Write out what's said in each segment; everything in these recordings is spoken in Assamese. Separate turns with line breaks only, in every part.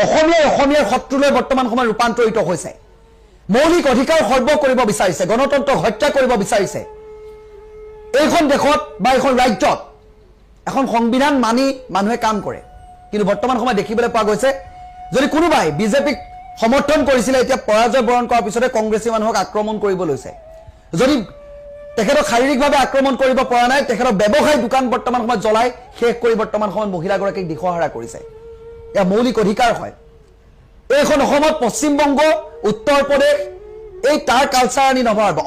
অসমীয়াৰ শত্ৰুলৈ বৰ্তমান সময়ত ৰূপান্তৰিত হৈছে মৌলিক অধিকাৰ সৰ্ব কৰিব বিচাৰিছে গণতন্ত্ৰ হত্যা কৰিব বিচাৰিছে এইখন দেশত বা এইখন ৰাজ্যত এখন সংবিধান মানি মানুহে কাম কৰে কিন্তু বৰ্তমান সময়ত দেখিবলৈ পোৱা গৈছে যদি কোনোবাই বিজেপিক সমৰ্থন কৰিছিল এতিয়া পৰাজয় বৰণ কৰাৰ পিছতে কংগ্ৰেছী মানুহক আক্ৰমণ কৰিব লৈছে যদি তেখেতক শাৰীৰিকভাৱে আক্ৰমণ কৰিব পৰা নাই তেখেতক ব্যৱসায় দোকান বৰ্তমান সময়ত জ্বলাই শেষ কৰি বৰ্তমান সময়ত মহিলাগৰাকীক দিশহাৰা কৰিছে এয়া মৌলিক অধিকাৰ হয় এইখন অসমত পশ্চিম বংগ উত্তৰ প্ৰদেশ এই তাৰ কালচাৰ আনি নভাব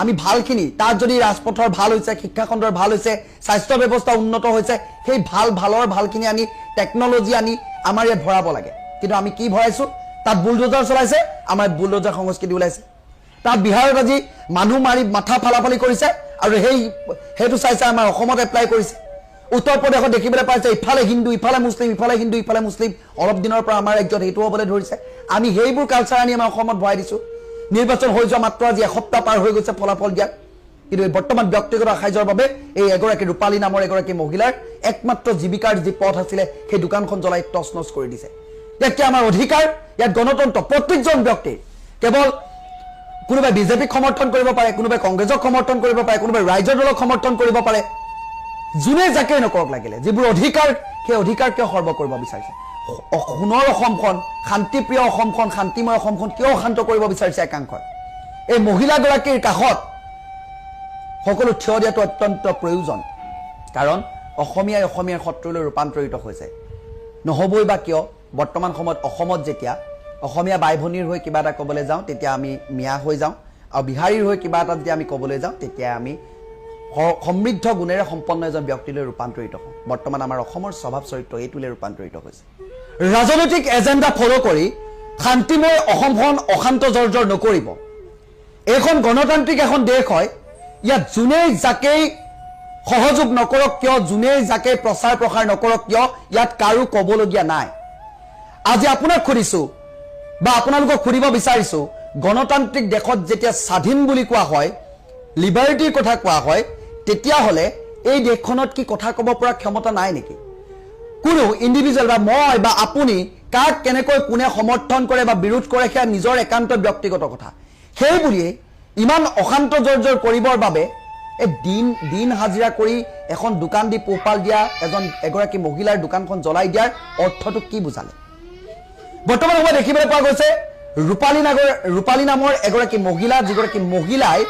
আমি ভালখিনি তাত যদি ৰাজপথৰ ভাল হৈছে শিক্ষা খণ্ডৰ ভাল হৈছে স্বাস্থ্য ব্যৱস্থা উন্নত হৈছে সেই ভালৰ ভালখিনি আনি টেকনলজি আনি আমাৰ ইয়াত ভৰাব লাগে কিন্তু আমি কি ভৰাইছো তাত বুলডোজাৰ চলাইছে আমাৰ বুলডোজাৰ সংস্কৃতি ওলাইছে তাত বিহাৰত আজি মানুহ মাৰি মাথা ফালাফালি কৰিছে আৰু সেইটো চাইছে আমাৰ অসমত এপ্লাই কৰিছে উত্তৰ প্ৰদেশত দেখিবলৈ পাইছে ইফালে হিন্দু ইফালে মুছলিম ইফালে হিন্দু ইফালে মুছলিম অলপ দিনৰ পৰা আমাৰ ৰাজ্যত সেইটো হ'বলৈ ধৰিছে আমি সেইবোৰ কালচাৰ আনি আমাৰ অসমত ভৰাই দিছো নিৰ্বাচন হৈ যোৱা মাত্ৰ আজি এসপ্তাহ পাৰ হৈ গৈছে ফলাফল দিয়া কিন্তু বৰ্তমান ব্যক্তিগত আশাইজৰ বাবে এই এগৰাকী ৰূপালী নামৰ এগৰাকী মহিলাৰ একমাত্ৰ জীৱিকাৰ যি পথ আছিলে সেই দোকানখন জ্বলাই টচনচ কৰি দিছে ইয়াত আমাৰ অধিকাৰ ইয়াত গণতন্ত্ৰ প্ৰত্যেকজন ব্যক্তি কেৱল কোনোবাই বিজেপিক সমৰ্থন কৰিব পাৰে কোনোবাই কংগ্ৰেছক সমৰ্থন কৰিব পাৰে কোনোবাই ৰাইজৰ দলক সমৰ্থন কৰিব পাৰে যোনে যাকে নকৰক লাগিলে যিবোৰ অধিকাৰ সেই অধিকাৰ কিয় সৰ্ব কৰিব বিচাৰিছে সোণৰ অসমখন শান্তিপ্ৰিয় অসমখন শান্তিময় অসমখন কিয় শান্ত কৰিব বিচাৰিছে একাংশই এই মহিলাগৰাকীৰ কাষত সকলো থিয় দিয়াটো অত্যন্ত প্ৰয়োজন কাৰণ অসমীয়াৰ শত্ৰুলৈ ৰূপান্তৰিত হৈছে নহবই বা কিয় বৰ্তমান সময়ত অসমত যেতিয়া অসমীয়া বাই ভনীৰ হৈ কিবা এটা ক'বলৈ যাওঁ তেতিয়া আমি মিয়া হৈ যাওঁ আৰু বিহাৰীৰ হৈ কিবা এটা যেতিয়া আমি ক'বলৈ যাওঁ তেতিয়া আমি সমৃদ্ধ গুণেৰে সম্পন্ন এজন ব্যক্তিলৈ ৰূপান্তৰিত হওঁ বৰ্তমান আমাৰ অসমৰ স্বভাৱ চৰিত্ৰ এইটোলৈ ৰূপান্তৰিত হৈছে ৰাজনৈতিক এজেণ্ডা ফলো কৰি শান্তিময় অসমখন অশান্ত জৰ্জৰ নকৰিব এইখন গণতান্ত্ৰিক এখন দেশ হয় ইয়াত যোনেই যাকেই সহযোগ নকৰক কিয় যোনেই যাকে প্ৰচাৰ প্ৰসাৰ নকৰক কিয় ইয়াত কাৰো ক'বলগীয়া নাই আজি আপোনাক সুধিছো বা আপোনালোকক সুধিব বিচাৰিছো গণতান্ত্ৰিক দেশত যেতিয়া স্বাধীন বুলি কোৱা হয় লিবাৰ্টিৰ কথা কোৱা হয় তেতিয়াহ'লে এই দেশখনত কি কথা ক'ব পৰা ক্ষমতা নাই নেকি কোনো ইণ্ডিভিজুৱেল বা মই বা আপুনি কাক কেনেকৈ কোনে সমৰ্থন কৰে বা বিৰোধ কৰে সেয়া নিজৰ একান্ত ব্যক্তিগত কথা সেই বুলিয়ে ইমান অশান্ত জৰ্জৰ কৰিবৰ বাবে দিন হাজিৰা কৰি এখন দোকান দি পোহপাল দিয়া এগৰাকী মহিলাৰ দোকানখন জ্বলাই দিয়াৰ অৰ্থটো কি বুজালে বৰ্তমান সময়ত দেখিবলৈ পোৱা গৈছে ৰূপালী নামৰ এগৰাকী মহিলা যিগৰাকী মহিলাই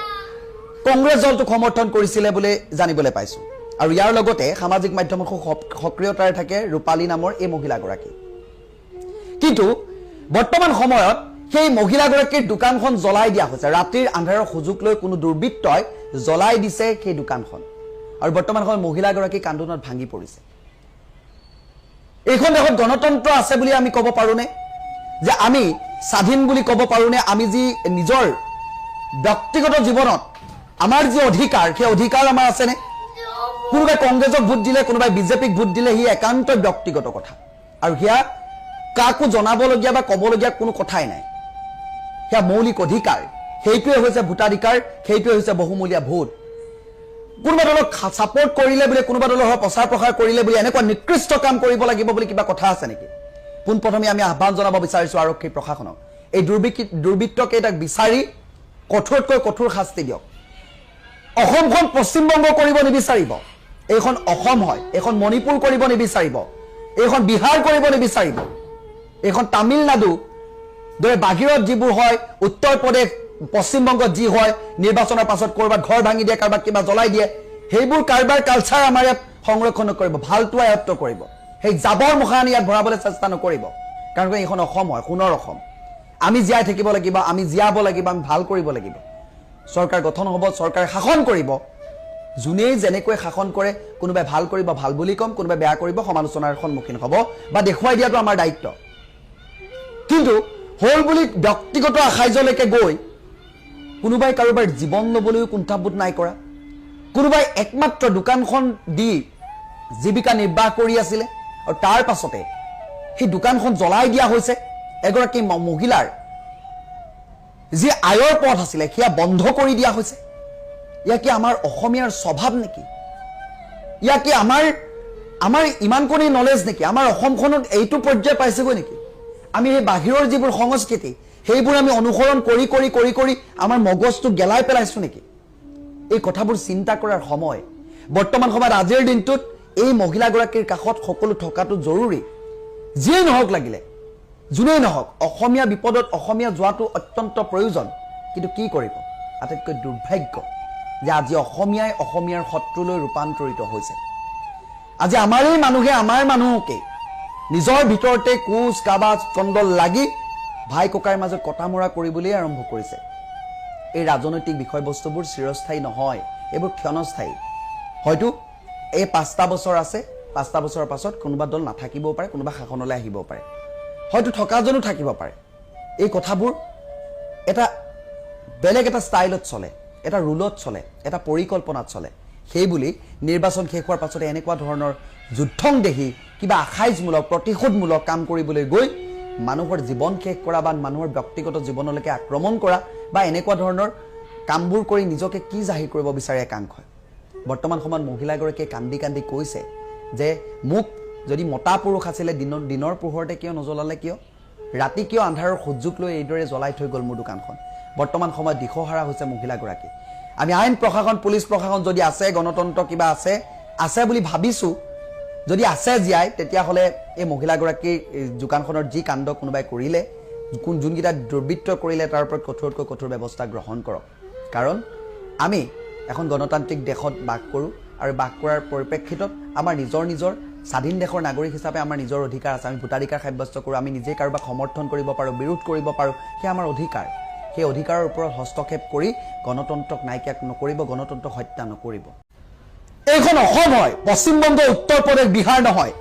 কংগ্ৰেছ দলটোক সমৰ্থন কৰিছিলে বুলি জানিবলৈ পাইছো আৰু ইয়াৰ লগতে সামাজিক মাধ্যমত খুব সক্ৰিয়তাৰে থাকে ৰূপালী নামৰ এই মহিলাগৰাকী কিন্তু বৰ্তমান সময়ত সেই মহিলাগৰাকীৰ দোকানখন জ্বলাই দিয়া হৈছে ৰাতিৰ আন্ধাৰৰ সুযোগ লৈ কোনো দুৰ্বৃত্তই জ্বলাই দিছে সেই দোকানখন আৰু বৰ্তমান সময়ত মহিলাগৰাকী কান্দোনত ভাঙি পৰিছে এইখন দেশত গণতন্ত্ৰ আছে বুলি আমি ক'ব পাৰোনে যে আমি স্বাধীন বুলি ক'ব পাৰোনে আমি যি নিজৰ ব্যক্তিগত জীৱনত আমাৰ যি অধিকাৰ সেই অধিকাৰ আমাৰ আছেনে কোনোবাই কংগ্ৰেছক ভোট দিলে কোনোবাই বিজেপিক ভোট দিলে হি একান্ত ব্যক্তিগত কথা আৰু হিয়া কাকো জনাবলগীয়া বা ক'বলগীয়া কোনো কথাই নাই হিয়া মৌলিক অধিকাৰ সেইটোৱে হৈছে ভোটাধিকাৰ সেইটোৱে হৈছে বহুমূলীয়া ভোট কোনোবা দলক সাপোৰ্ট কৰিলে বুলি কোনোবা দলৰ প্ৰচাৰ প্ৰসাৰ কৰিলে বুলি এনেকুৱা নিকৃষ্ট কাম কৰিব লাগিব বুলি কিবা কথা আছে নেকি পোনপ্ৰথমে আমি আহ্বান জনাব বিচাৰিছো আৰক্ষী প্ৰশাসনক এই দুৰ্বৃত্তকেইটাক বিচাৰি কঠোৰতকৈ কঠোৰ শাস্তি দিয়ক অসমখন পশ্চিম বংগ কৰিব নিবিচাৰিব এইখন অসম হয় এইখন মণিপুৰ কৰিব নিবিচাৰিব এইখন বিহাৰ কৰিব নিবিচাৰিব এইখন তামিলনাডু দৰে বাহিৰত যিবোৰ হয় উত্তৰ প্ৰদেশ পশ্চিম বংগত যি হয় নিৰ্বাচনৰ পাছত কৰবাত ঘৰ ভাঙি দিয়ে কাৰবাক কিবা জ্বলাই দিয়ে সেইবোৰ কাৰবাৰ কালচাৰ আমাৰ ইয়াত সংৰক্ষণ কৰিব ভালটো আয়ত্ত কৰিব সেই জাবৰ মুখানি ইয়াত ভৰাবলৈ চেষ্টা নকৰিব কাৰণ এইখন অসম হয় সোণৰ অসম আমি জীয়াই থাকিব লাগিব আমি জীয়াব লাগিব আমি ভাল কৰিব লাগিব চৰকাৰ গঠন হ'ব চৰকাৰে শাসন কৰিব যোনেই যেনেকৈ শাসন কৰে কোনোবাই ভাল কৰিব ভাল বুলি কম কোনোবাই বেয়া কৰিব সমালোচনাৰ সন্মুখীন হ'ব বা দেখুৱাই দিয়াটো আমাৰ দায়িত্ব কিন্তু হল বুলি ব্যক্তিগত আশাইজলৈকে গৈ কোনোবাই কাৰোবাৰ জীৱন ল'বলৈও কুণ্ঠাবোধ নাই কৰা কোনোবাই একমাত্ৰ দোকানখন দি জীৱিকা নিৰ্বাহ কৰি আছিলে আৰু তাৰ পাছতে সেই দোকানখন জ্বলাই দিয়া হৈছে এগৰাকী মহিলাৰ যি আয়ৰ পথ আছিলে সেয়া বন্ধ কৰি দিয়া হৈছে ইয়া কি আমাৰ অসমীয়াৰ স্বভাৱ নেকি ইয়া কি আমাৰ ইমান কোনি নলেজ নেকি আমাৰ অসমখনত এইটো পৰ্যায় পাইছেগৈ নেকি আমি সেই বাহিৰৰ যিবোৰ সংস্কৃতি সেইবোৰ আমি অনুসৰণ কৰি কৰি কৰি কৰি আমাৰ মগজটো গেলাই পেলাইছো নেকি? এই কথাবোৰ চিন্তা কৰাৰ সময় বৰ্তমান সময়ত আজিৰ দিনটোত এই মহিলাগৰাকীৰ কাষত সকলো থকাটো জৰুৰী। যিয়েই নহওক লাগিলে, যোনেই নহওক, অসমীয়া বিপদত অসমীয়া যোৱাটো অত্যন্ত প্ৰয়োজন। কিন্তু কি কৰিব? আটাইতকৈ দুৰ্ভাগ্য যে আজি অসমীয়াই অসমীয়াৰ শত্ৰুলৈ ৰূপান্তৰিত হৈছে। আজি আমাৰেই মানুহে আমাৰ মানুহকে নিজৰ ভিতৰতে কোচ কাবাজ কণ্ডল লাগি ভাই ককাইৰ মাজত কটামৰা কৰিবলৈ আৰম্ভ কৰিছে। এই ৰাজনৈতিক বিষয়বস্তুবোৰ চিৰস্থায়ী নহয়, এইবোৰ ক্ষণস্থায়ী। হয়তো এই 5টা বছৰ আছে, 5টা বছৰৰ পাছত কোনোবা দল নাথাকিবও পাৰে, কোনোবা শাসনলৈ আহিবও পাৰে, হয়তো থকাজনো থাকিব পাৰে। এই কথাবোৰ এটা বেলেগ এটা ষ্টাইলত চলে, এটা ৰুলত চলে, এটা পৰিকল্পনাত চলে। সেইবুলি নিৰ্বাচন শেষ হোৱাৰ পাছতে এনেকুৱা ধৰণৰ যুদ্ধং দেহি কিবা আখাইজমূলক প্ৰতিশোধমূলক কাম কৰিবলৈ গৈ মানুহৰ জীৱন শেষ কৰা বা মানুহৰ ব্যক্তিগত জীৱনলৈকে আক্ৰমণ কৰা বা এনেকুৱা ধৰণৰ কামবোৰ কৰি নিজকে কি জাহিৰ কৰিব বিচাৰে একাংশই। বৰ্তমান সময়ত মহিলাগৰাকীয়ে কান্দি কান্দি কৈছে যে মোক যদি মতা পুৰুষ আছিলে দিনৰ পোহৰতে কিয় নজ্বলালে, কিয় ৰাতি কিয় আন্ধাৰৰ সুযোগ লৈ এইদৰে জ্বলাই থৈ গ'ল মোৰ দোকানখন। বৰ্তমান সময়ত দিশহাৰা হৈছে মহিলাগৰাকী। আমি আইন প্ৰশাসন, পুলিচ প্ৰশাসন যদি আছে, গণতন্ত্ৰ কিবা আছে বুলি ভাবিছোঁ, যদি আছে জীয়াই, তেতিয়াহ'লে এই মহিলাগৰাকীৰ দোকানখনৰ যি কাণ্ড কোনোবাই কৰিলে, যোনকেইটা দুৰ্বৃত্ত কৰিলে, তাৰ ওপৰত কঠোৰতকৈ কঠোৰ ব্যৱস্থা গ্ৰহণ কৰক। কাৰণ আমি এখন গণতান্ত্ৰিক দেশত বাস কৰোঁ আৰু বাস কৰাৰ পৰিপ্ৰেক্ষিতত আমাৰ নিজৰ স্বাধীন দেশৰ নাগৰিক হিচাপে আমাৰ নিজৰ অধিকাৰ আছে। আমি ভোটাধিকাৰ সাব্যস্ত কৰোঁ, আমি নিজে কাৰোবাক সমৰ্থন কৰিব পাৰোঁ, বিৰোধ কৰিব পাৰোঁ, সেয়া আমাৰ অধিকাৰ। সেই অধিকাৰৰ ওপৰত হস্তক্ষেপ কৰি গণতন্ত্ৰক নাইকিয়া নকৰিব, গণতন্ত্ৰক হত্যা নকৰিব। এইখন অসম হয়, পশ্চিমবংগ, উত্তৰ প্ৰদেশ, বিহাৰ নহয়।